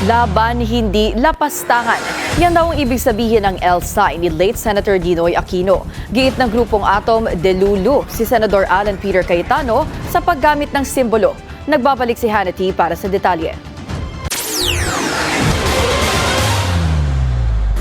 Laban, hindi lapastangan. Yan daw ang ibig sabihin ng LSI ni late Senator Ninoy Aquino. Giit ng grupong Atom, delulu si Senador Alan Peter Cayetano sa paggamit ng simbolo. Nagbabalik si Hannity para sa detalye.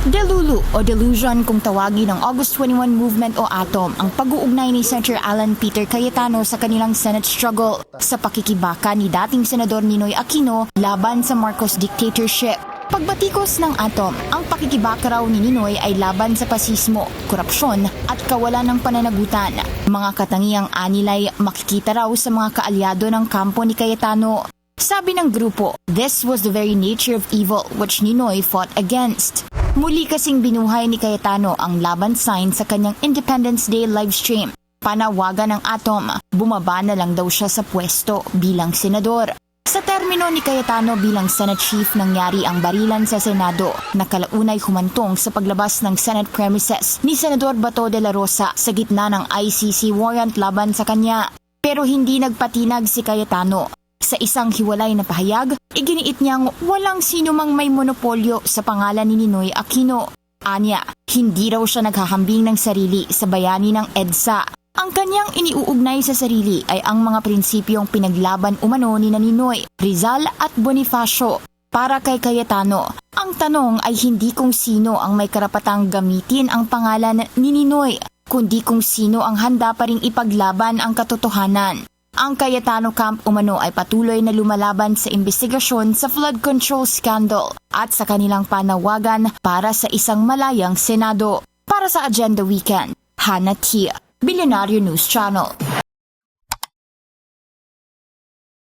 Delulu o delusion kung tawagin ng August 21 Movement o Atom ang pag-uugnay ni Senator Alan Peter Cayetano sa kanilang Senate struggle sa pakikibaka ni dating Senador Ninoy Aquino laban sa Marcos dictatorship. Pagbatikos ng Atom, ang pakikibaka raw ni Ninoy ay laban sa pasismo, korupsyon at kawalan ng pananagutan. Mga katangiang anilay makikita raw sa mga kaalyado ng kampo ni Cayetano. Sabi ng grupo, this was the very nature of evil which Ninoy fought against. Muli kasing binuhay ni Cayetano ang laban sign sa kanyang Independence Day livestream. Panawagan ng Atom, bumaba na lang daw siya sa pwesto bilang senador. Sa termino ni Cayetano bilang Senate Chief nangyari ang barilan sa Senado na kalaunay humantong sa paglabas ng Senate premises ni Senador Bato de la Rosa sa gitna ng ICC warrant laban sa kanya. Pero hindi nagpatinag si Cayetano. Sa isang hiwalay na pahayag, iginiit niyang walang sino mang may monopolyo sa pangalan ni Ninoy Aquino. Anya, hindi raw siya naghahambing ng sarili sa bayani ng EDSA. Ang kanyang iniuugnay sa sarili ay ang mga prinsipyong pinaglaban umano ni Ninoy, Rizal at Bonifacio. Para kay Cayetano, ang tanong ay hindi kung sino ang may karapatang gamitin ang pangalan ni Ninoy, kundi kung sino ang handa pa ring ipaglaban ang katotohanan. Ang Cayetano camp umano ay patuloy na lumalaban sa investigasyon sa flood control scandal at sa kanilang panawagan para sa isang malayang Senado. Para sa Agenda Weekend, Hannah Tia, Billionaire News Channel.